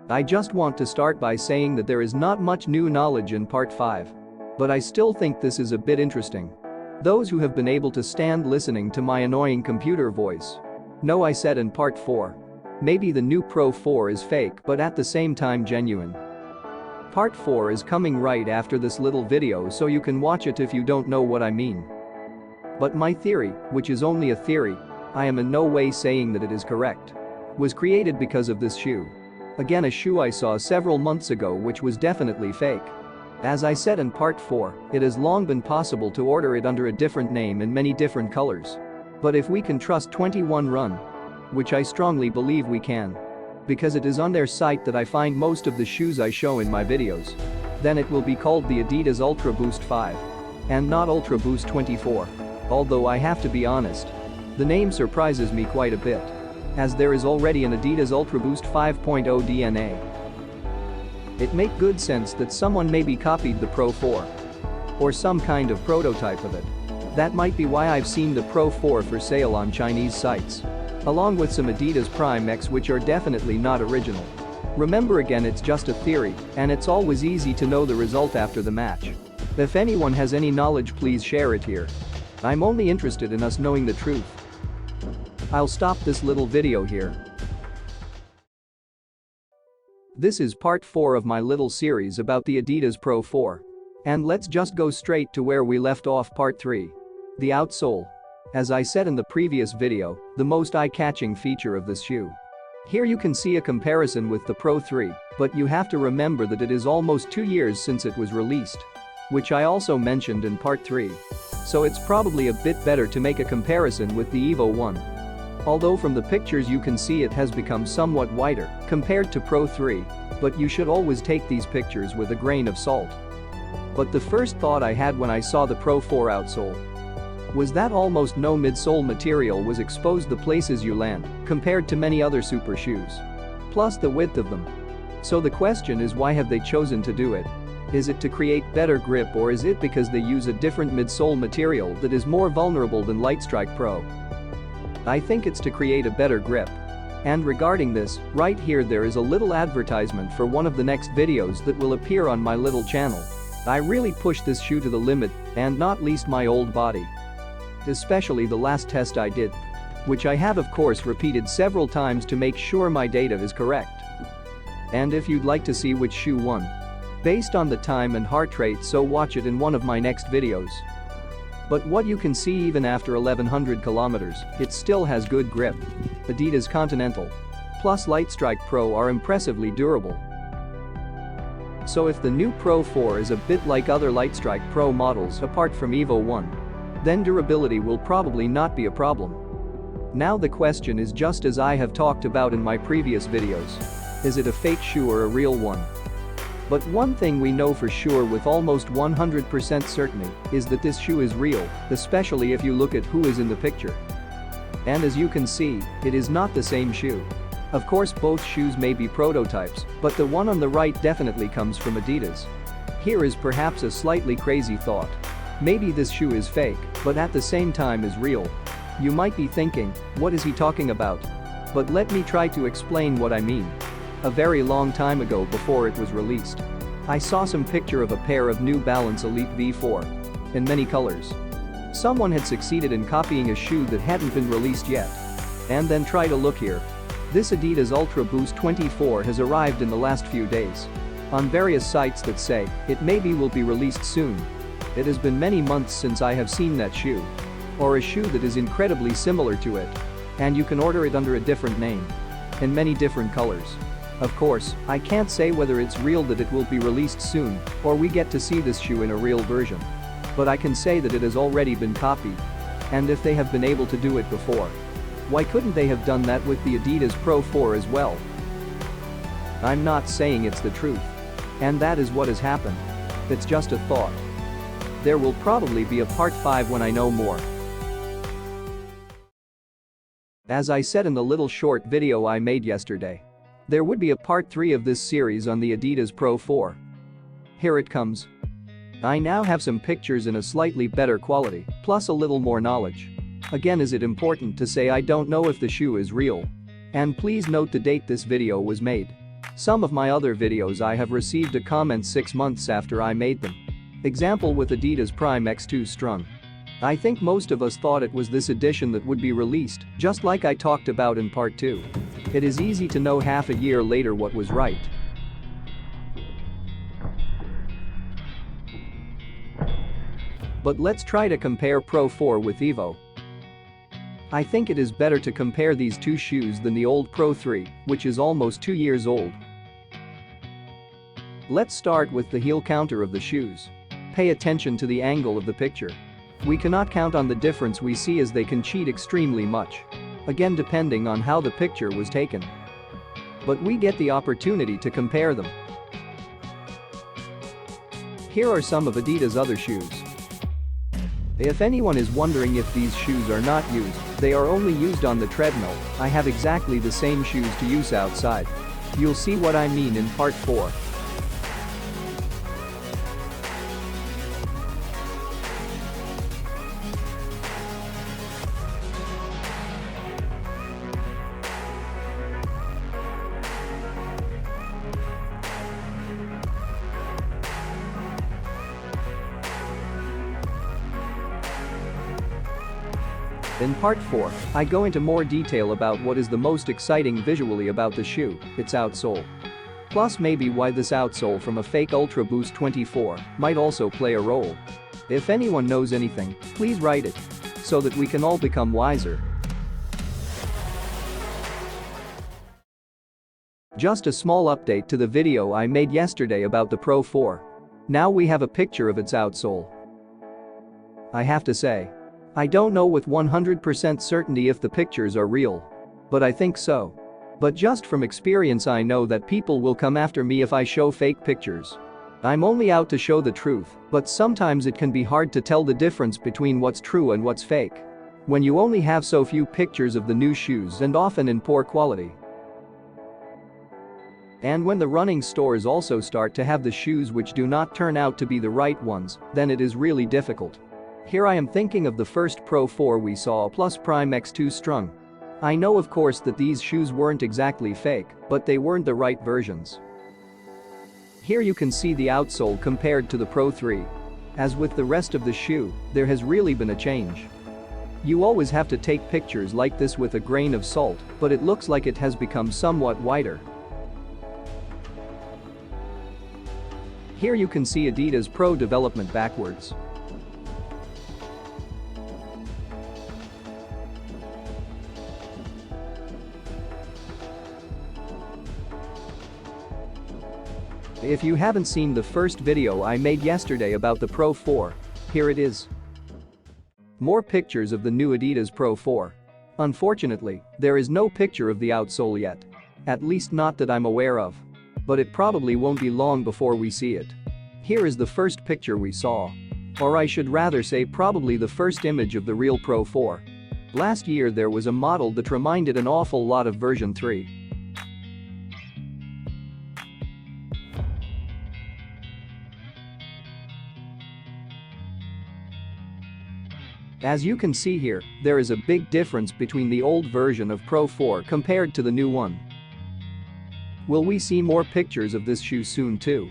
I just want to start by saying that there is not much new knowledge in part 5. But I still think this is a bit interesting. Those who have been able to stand listening to my annoying computer voice know I said in part 4. Maybe the new Pro 4 is fake but at the same time genuine. Part 4 is coming right after this little video, so you can watch it if you don't know what I mean. But my theory, which is only a theory, I am in no way saying that it is correct, was created because of this shoe. Again, a shoe I saw several months ago which was definitely fake. As I said in part 4, it has long been possible to order it under a different name in many different colors. But if we can trust 21 Run, which I strongly believe we can, because it is on their site that I find most of the shoes I show in my videos, then it will be called the Adidas Ultraboost 5 and not Ultraboost 24. Although I have to be honest, the name surprises me quite a bit, as there is already an Adidas Ultraboost 5.0 DNA. It makes good sense that someone maybe copied the Pro 4 or some kind of prototype of it. That might be why I've seen the Pro 4 for sale on Chinese sites, along with some Adidas Prime X which are definitely not original. Remember, again, it's just a theory, and it's always easy to know the result after the match. If anyone has any knowledge, please share it here. I'm only interested in us knowing the truth. I'll stop this little video here. This is part 4 of my little series about the Adidas Pro 4. And let's just go straight to where we left off, part 3. The outsole. As I said in the previous video, the most eye-catching feature of this shoe. Here you can see a comparison with the Pro 3, but you have to remember that it is almost 2 years since it was released, which I also mentioned in part 3. So it's probably a bit better to make a comparison with the Evo 1. Although from the pictures you can see it has become somewhat wider compared to Pro 3, but you should always take these pictures with a grain of salt. But the first thought I had when I saw the Pro 4 outsole was that almost no midsole material was exposed the places you land compared to many other super shoes. Plus the width of them. So the question is, why have they chosen to do it? Is it to create better grip, or is it because they use a different midsole material that is more vulnerable than Lightstrike Pro? I think it's to create a better grip. And regarding this, right here there is a little advertisement for one of the next videos that will appear on my little channel. I really pushed this shoe to the limit, and not least my old body. Especially the last test I did, which I have of course repeated several times to make sure my data is correct. And if you'd like to see which shoe won based on the time and heart rate, so watch it in one of my next videos. But what you can see, even after 1100 kilometers, it still has good grip. Adidas Continental plus Lightstrike Pro are impressively durable. So if the new Pro 4 is a bit like other Lightstrike Pro models apart from Evo 1, then durability will probably not be a problem. Now the question is, just as I have talked about in my previous videos, is it a fake shoe or a real one? But one thing we know for sure with almost 100% certainty is that this shoe is real, especially if you look at who is in the picture. And as you can see, it is not the same shoe. Of course both shoes may be prototypes, but the one on the right definitely comes from Adidas. Here is perhaps a slightly crazy thought. Maybe this shoe is fake, but at the same time is real. You might be thinking, what is he talking about? But let me try to explain what I mean. A very long time ago, before it was released, I saw some picture of a pair of New Balance Elite V4 in many colors. Someone had succeeded in copying a shoe that hadn't been released yet. And then try to look here. This Adidas Ultraboost 24 has arrived in the last few days on various sites that say it maybe will be released soon. It has been many months since I have seen that shoe, or a shoe that is incredibly similar to it, and you can order it under a different name in many different colors. Of course, I can't say whether it's real that it will be released soon, or we get to see this shoe in a real version. But I can say that it has already been copied. And if they have been able to do it before, why couldn't they have done that with the Adidas Pro 4 as well? I'm not saying it's the truth. And that is what has happened. It's just a thought. There will probably be a part 5 when I know more. As I said in the little short video I made yesterday, there would be a part 3 of this series on the Adidas Pro 4. Here it comes. I now have some pictures in a slightly better quality, plus a little more knowledge. Again, is it important to say I don't know if the shoe is real? And please note the date this video was made. Some of my other videos I have received a comment 6 months after I made them. Example with Adidas Prime X2 Strung. I think most of us thought it was this edition that would be released, just like I talked about in part 2. It is easy to know half a year later what was right. But let's try to compare Pro 4 with Evo. I think it is better to compare these two shoes than the old Pro 3, which is almost 2 years old. Let's start with the heel counter of the shoes. Pay attention to the angle of the picture. We cannot count on the difference we see as they can cheat extremely much. Again, depending on how the picture was taken. But we get the opportunity to compare them. Here are some of Adidas' other shoes. If anyone is wondering if these shoes are not used, they are only used on the treadmill. I have exactly the same shoes to use outside. You'll see what I mean in part 4. In part 4, I go into more detail about what is the most exciting visually about the shoe, its outsole. Plus maybe why this outsole from a fake Ultraboost 24 might also play a role. If anyone knows anything, please write it, so that we can all become wiser. Just a small update to the video I made yesterday about the Pro 4. Now we have a picture of its outsole. I have to say, I don't know with 100% certainty if the pictures are real. But I think so. But just from experience I know that people will come after me if I show fake pictures. I'm only out to show the truth, but sometimes it can be hard to tell the difference between what's true and what's fake. When you only have so few pictures of the new shoes and often in poor quality. And when the running stores also start to have the shoes which do not turn out to be the right ones, then it is really difficult. Here I am thinking of the first Pro 4 we saw plus Prime X2 Strung. I know of course that these shoes weren't exactly fake, but they weren't the right versions. Here you can see the outsole compared to the Pro 3. As with the rest of the shoe, there has really been a change. You always have to take pictures like this with a grain of salt, but it looks like it has become somewhat wider. Here you can see Adidas Pro development backwards. If you haven't seen the first video I made yesterday about the Pro 4, here it is. More pictures of the new Adidas Pro 4. Unfortunately, there is no picture of the outsole yet. At least not that I'm aware of. But it probably won't be long before we see it. Here is the first picture we saw. Or I should rather say probably the first image of the real Pro 4. Last year there was a model that reminded an awful lot of version 3. As you can see here, there is a big difference between the old version of Pro 4 compared to the new one. Will we see more pictures of this shoe soon too?